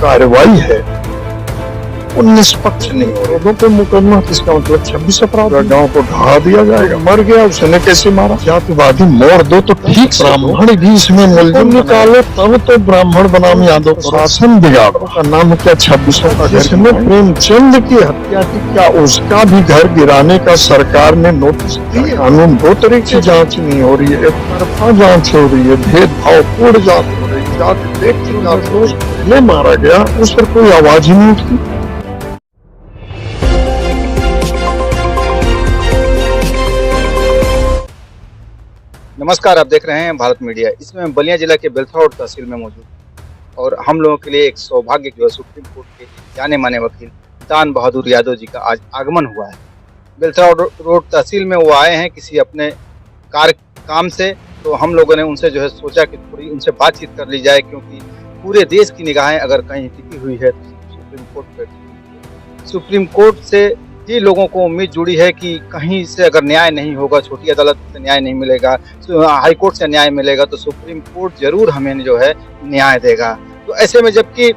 कार्रवाई है वो निष्पक्ष नहीं हो। लोगों पे मुकदमा किसका मतलब 26 अपराध गांव को ढहा दिया जाएगा। मर गया उसने कैसे मारा? जातिवादी मोड़ दो तो ठीक, ब्राह्मण भी इसमें मुलजिम निकालो तब तो ब्राह्मण बनाम यादव शासन बिगाड़ का नाम क्या 26 का घर में प्रेमचंद की हत्या की क्या उसका भी घर गिराने का सरकार ने नोटिस दिया? कानून दो तरीके की जांच नहीं हो रही है, एक तरफा जांच हो रही है, भेदभाव पूर्ण जांच हो रही है। जाति देख के जाति पहले मारा गया उस पर कोई आवाज ही नहीं उठती। नमस्कार, आप देख रहे हैं भारत मीडिया। इसमें बलिया जिला के बेलथौर तहसील में मौजूद और हम लोगों के लिए एक सौभाग्य की सुप्रीम कोर्ट के जाने माने वकील दान बहादुर यादव जी का आज आगमन हुआ है। बेलथौर रोड तहसील में वो आए हैं किसी अपने काम से, तो हम लोगों ने उनसे जो है सोचा कि थोड़ी उनसे बातचीत कर ली जाए, क्योंकि पूरे देश की निगाहें अगर कहीं टिकी हुई है तो सुप्रीम कोर्ट पर। सुप्रीम कोर्ट से ही लोगों को उम्मीद जुड़ी है कि कहीं से अगर न्याय नहीं होगा, छोटी अदालत से न्याय नहीं मिलेगा, हाई कोर्ट से न्याय मिलेगा, तो सुप्रीम कोर्ट जरूर हमें जो है न्याय देगा। तो ऐसे में जबकि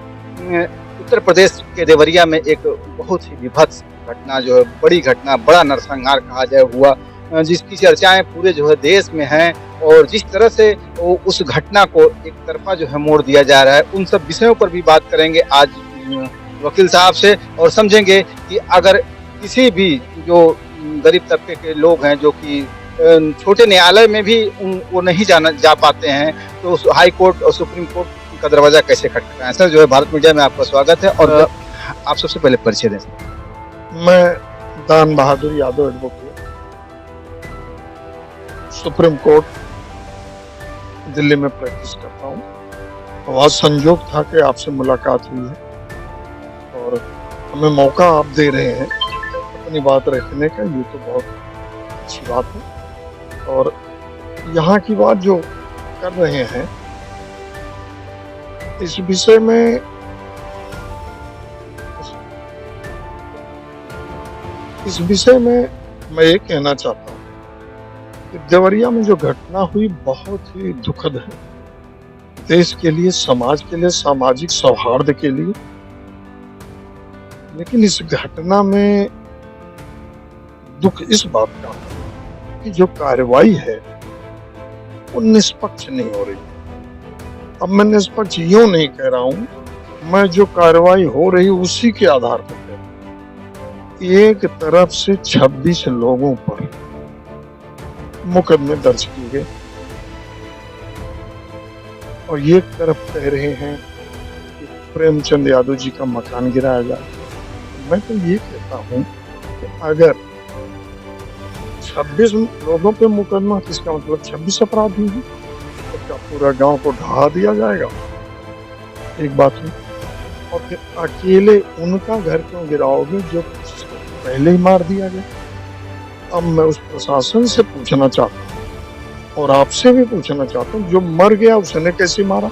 उत्तर प्रदेश के देवरिया में एक बहुत ही विभत्स घटना जो है, बड़ी घटना, बड़ा नरसंहार कहा जाए हुआ, जिसकी चर्चाएं पूरे जो है देश में हैं, और जिस तरह से उस घटना को एक तरफा जो है मोड़ दिया जा रहा है, उन सब विषयों पर भी बात करेंगे आज वकील साहब से, और समझेंगे कि अगर किसी भी जो गरीब तबके के लोग हैं जो कि छोटे न्यायालय में भी वो नहीं जा पाते हैं, तो हाई कोर्ट और सुप्रीम कोर्ट का दरवाजा कैसे खटखटाएं है। सर जो है भारत मीडिया में आपका स्वागत है, और आप सबसे पहले परिचय दें। मैं Dan Bahadur Yadav advocate, supreme court Delhi में प्रैक्टिस करता हूँ। तो आज संजोग था कि आपसे मुलाकात हुई है और हमें मौका आप दे रहे हैं अपनी बात रखने का, ये तो बहुत अच्छी बात है। और यहाँ की बात जो कर रहे हैं इस विषय में मैं ये कहना चाहता हूँ कि देवरिया में जो घटना हुई बहुत ही दुखद है, देश के लिए, समाज के लिए, सामाजिक सौहार्द के लिए। लेकिन इस घटना में दुख इस बात का कि जो कार्रवाई है वो निष्पक्ष नहीं हो रही। अब मैं निष्पक्ष यूं नहीं कह रहा हूं, मैं जो कार्रवाई हो रही उसी के आधार पर कह रहा हूं। एक तरफ से 26 लोगों पर मुकदमे दर्ज किए गए और एक तरफ कह रहे हैं कि प्रेमचंद यादव जी का मकान गिराया जाए। मैं तो ये कहता हूं कि अगर 26 लोगों पे मुकदमा, किसका मतलब 26 अपराध हुए हैं, तो क्या पूरा गांव को ढहा दिया जाएगा? एक बात है। और फिर अकेले उनका घर क्यों गिराओगे जो पहले ही मार दिया गया? अब मैं उस प्रशासन से पूछना चाहता हूँ और आपसे भी पूछना चाहता हूँ, जो मर गया उसने कैसे मारा?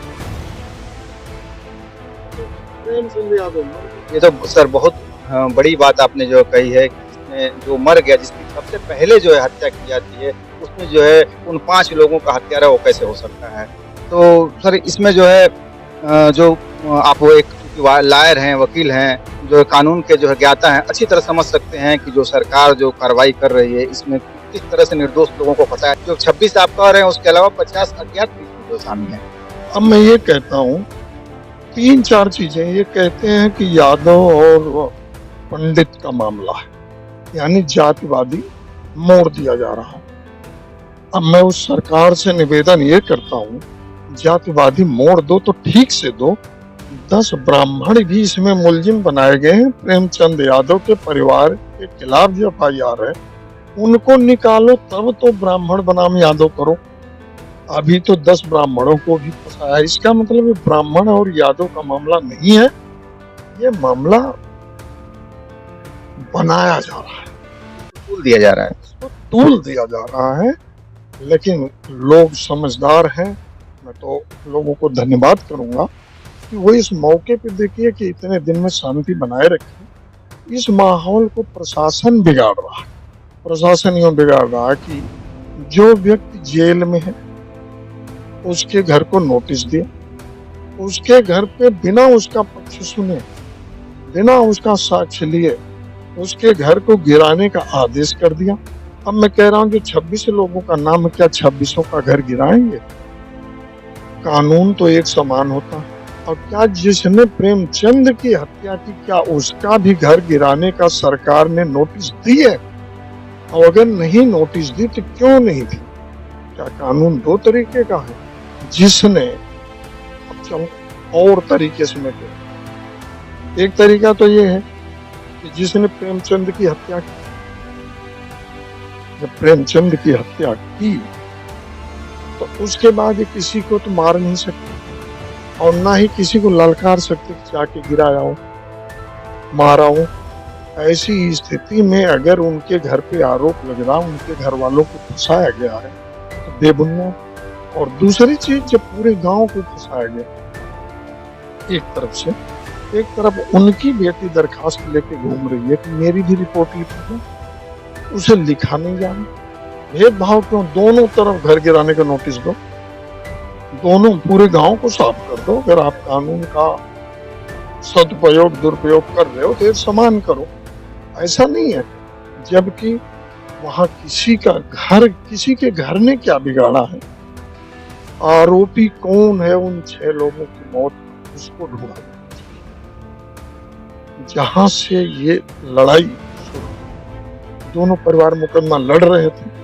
ये तो सर बहुत बड़ी बात आपने जो कही है, जो मर गया, जिसकी सबसे पहले जो है हत्या की जाती है, उसमें जो है उन 5 लोगों का हत्यारा वो कैसे हो सकता है? तो सर इसमें जो है जो आप वो एक लायर हैं, वकील हैं, जो कानून के जो है ज्ञाता हैं, अच्छी तरह समझ सकते हैं कि जो सरकार जो कार्रवाई कर रही है इसमें किस तरह से निर्दोष लोगों को फंसाया। जो 26 आप कह रहे हैं उसके अलावा 50 अज्ञात जो शामिल है। अब मैं ये कहता हूँ 3-4 चीजें। ये कहते हैं कि यादव और पंडित का मामला है, यानी जातिवादी मोड़ दिया जा रहा है। अब मैं उस सरकार से निवेदन ये करता हूँ, जातिवादी मोड़ दो तो ठीक से दो। 10 ब्राह्मण भी इसमें मुलजिम बनाए गए हैं। प्रेमचंद यादव के परिवार के खिलाफ जो FIR है उनको निकालो, तब तो ब्राह्मण बनाम यादव करो। अभी तो 10 ब्राह्मणों को भी फंसाया। इसका मतलब ये ब्राह्मण और यादव का मामला नहीं है, ये मामला बनाया जा रहा है, तूल दिया जा रहा है, तूल दिया जा रहा है। लेकिन लोग समझदार हैं। मैं तो लोगों को धन्यवाद करूंगा कि वो इस मौके पे देखिए कि इतने दिन में शांति बनाए रखे। इस माहौल को प्रशासन बिगाड़ रहा है। प्रशासन यूं बिगाड़ रहा है कि जो व्यक्ति जेल में है उसके घर को नोटिस दिया, उसके घर पे बिना उसका पक्ष सुने, बिना उसका साक्ष्य लिए उसके घर को गिराने का आदेश कर दिया। अब मैं कह रहा हूं जो 26 लोगों का नाम है, क्या 26 का घर गिराएंगे? कानून तो एक समान होता है। और क्या जिसने प्रेमचंद की हत्या की, क्या उसका भी घर गिराने का सरकार ने नोटिस दी है? और अगर नहीं नोटिस दी तो क्यों नहीं दी? क्या कानून दो तरीके का है? जिसने, अब चलो और तरीके से मैं कहूं, एक तरीका तो ये है कि जिसने प्रेमचंद की हत्या की, जब प्रेमचंद की हत्या की तो उसके बाद ये किसी को तो मार नहीं सकते और ना ही किसी को ललकार सकते कि जाके गिराया हो, मारा हो। ऐसी स्थिति में अगर उनके घर पे आरोप लग रहा, उनके घर वालों को फंसाया गया है तो बेबुनियाद। और दूसरी चीज, जब पूरे गांव को फंसाया गया एक तरफ से, एक तरफ उनकी बेटी दरखास्त लेके घूम रही है कि मेरी भी रिपोर्ट लिखी है, उसे लिखा नहीं जा रहा। भेदभाव क्यों? दोनों तरफ घर गिराने का नोटिस दो, दोनों पूरे गांव को साफ कर दो। अगर आप कानून का सदुपयोग दुरुपयोग कर रहे हो तो एक समान करो। ऐसा नहीं है, जबकि वहां किसी का घर, किसी के घर ने क्या बिगाड़ा है? आरोपी कौन है उन 6 लोगों की मौत, उसको ढूंढा। जहां से ये लड़ाई, दोनों परिवार मुकदमा लड़ रहे थे,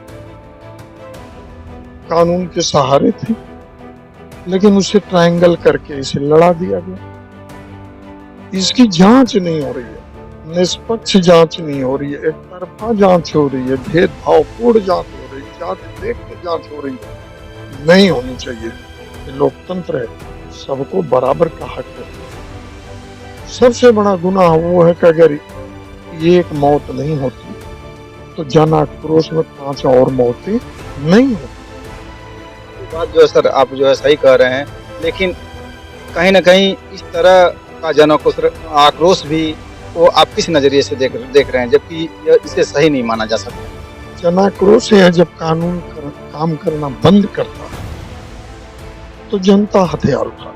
कानून के सहारे थे, लेकिन उसे ट्रायंगल करके इसे लड़ा दिया गया। इसकी जांच नहीं हो रही है, निष्पक्ष जांच नहीं हो रही है, एक तरफा जांच हो रही है, भेदभावपूर्ण जांच हो रही है, जाति देख के जांच हो रही है। नहीं होनी चाहिए। ये लोकतंत्र है, सबको बराबर का हक है। सबसे बड़ा गुनाह वो है कि अगर ये एक मौत नहीं होती तो जन आक्रोश में 5 और मौतें नहीं होती। बात जो है सर, आप जो है सही कह रहे हैं, लेकिन कहीं ना कहीं इस तरह का जन आक्रोश भी वो आप किस नजरिए से देख रहे हैं, जबकि इसे सही नहीं माना जा सकता। जन आक्रोश है जब कानून काम करना बंद करता है तो जनता हथियार उठा।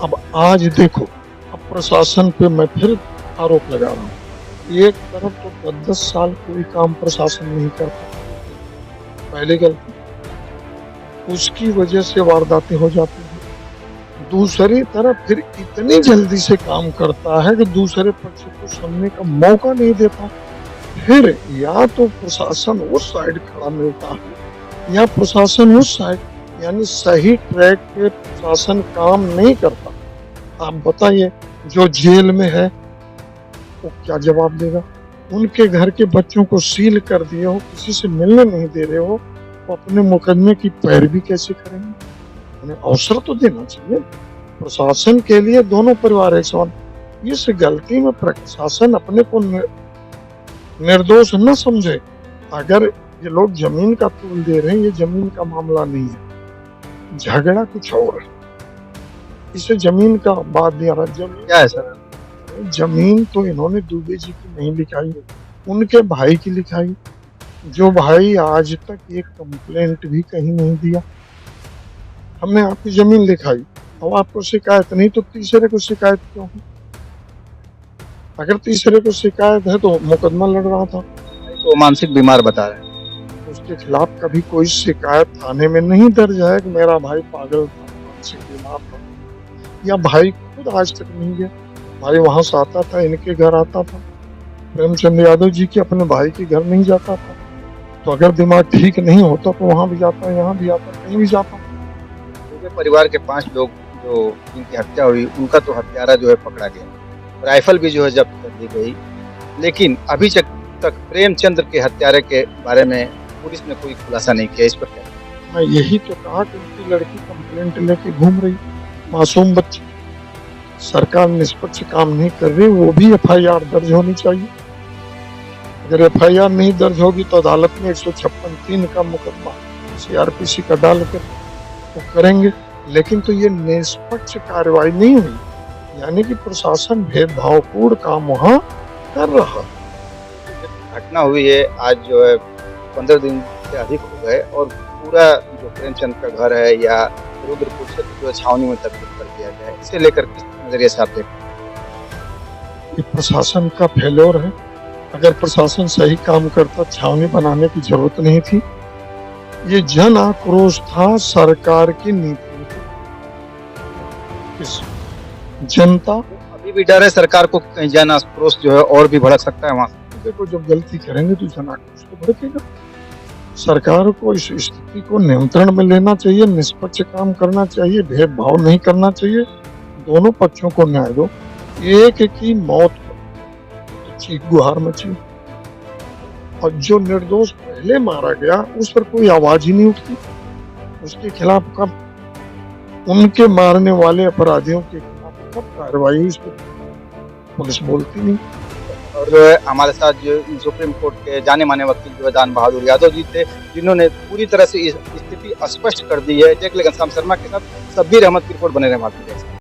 अब आज देखो, अब प्रशासन पे मैं फिर आरोप लगा रहा हूँ। एक तरफ तो 10-10 साल कोई काम प्रशासन नहीं करता, पहली गलती, उसकी वजह से वारदातें हो जाती हैं। दूसरी तरफ फिर इतनी जल्दी से काम करता है कि दूसरे पक्ष को सुनने का मौका नहीं देता। फिर या तो प्रशासन उस साइड खड़ा मिलता है या प्रशासन उस साइड, यानी सही ट्रैक पे प्रशासन काम नहीं करता। आप बताइए, जो जेल में है वो क्या जवाब देगा? उनके घर के बच्चों को सील कर दिए हो, किसी से मिलने नहीं दे रहे हो, वो अपने मुकदमे की पैरवी कैसे करेंगे? उन्हें अवसर तो देना चाहिए। प्रशासन के लिए दोनों परिवार एक समान। इस गलती में प्रशासन अपने को निर्दोष न समझे। अगर ये लोग जमीन का तूल दे रहे हैं, ये जमीन का मामला नहीं है, झगड़ा कुछ और है। इसे जमीन का बात दिया रहा। जमीन क्या है सर? जमीन तो इन्होंने दुबे जी की नहीं लिखाई, उनके भाई की लिखाई, जो भाई आज तक एक कंप्लेंट भी कहीं नहीं दिया। हमने आपकी जमीन लिखाई, अब आपको शिकायत नहीं तो तीसरे को शिकायत क्यों है? अगर तीसरे को शिकायत है तो मुकदमा लड़ रहा था, तो मानसिक बीमार बता रहे हैं। उसके खिलाफ कभी कोई शिकायत थाने में नहीं दर्ज है कि मेरा भाई पागल था, मानसिक बीमार था, या भाई खुद आज तक नहीं गया। भाई वहां से आता था, इनके घर आता था। प्रेमचंद यादव जी के अपने भाई के घर नहीं जाता था, तो अगर दिमाग ठीक नहीं होता तो वहां भी जाता, यहाँ भी आता, कहीं भी जाता। पूरे परिवार के 5 लोग जो जिनकी हत्या हुई, उनका तो हत्यारा जो है पकड़ा गया, राइफल भी जो है जब्त कर दी गई, लेकिन अभी तक प्रेमचंद के हत्यारे के बारे में पुलिस ने कोई खुलासा नहीं किया। इस पर क्या? मैं यही तो कहा कि उनकी लड़की कंप्लेंट लेके घूम रही, मासूम बच्ची। सरकार निष्पक्ष काम नहीं कर रही, वो भी एफआईआर दर्ज होनी चाहिए। अगर एफआईआर नहीं दर्ज होगी तो अदालत में 156(3) का मुकदमा सीआरपीसी का डाल कर वो करेंगे। लेकिन तो ये निष्पक्ष कार्रवाई नहीं हुई, यानी कि प्रशासन भेदभावपूर्ण काम वहां कर रहा। घटना हुई है आज जो है 15 दिन से अधिक हो गए, और पूरा जो प्रेमचंद का घर है या रुद्रपुर क्षेत्र जो है छावनी में तब्दील कर दिया गया है। इसे लेकर किस नजरिए से आप देखते हैं? ये प्रशासन का फेल्योर है। अगर प्रशासन सही काम करता छावनी बनाने की जरूरत नहीं थी। ये जन आक्रोश था सरकार की नीति की। जनता अभी भी डर है सरकार को कहीं जन आक्रोश जो है और भी भड़क सकता है वहां से। देखो, जब गलती करेंगे तो जन आक्रोश तो भड़केगा। सरकार को इस स्थिति को नियंत्रण में लेना चाहिए, निष्पक्ष काम करना चाहिए, भेदभाव नहीं करना चाहिए, दोनों पक्षों को न्याय दो। एक की मौत तो चीख गुहार मची और जो निर्दोष पहले मारा गया उस पर कोई आवाज ही नहीं उठती। उसके खिलाफ कब, उनके मारने वाले अपराधियों के खिलाफ कब कार्रवाई हुई, इस पर पुलिस बोलती नहीं। और जो है हमारे साथ जो सुप्रीम कोर्ट के जाने माने वकील जो है दान बहादुर यादव जी थे, जिन्होंने पूरी तरह से इस स्थिति स्पष्ट कर दी है। जय घनश्याम शर्मा के साथ शब्बीर अहमद की रिपोर्ट बने रहे भारत में।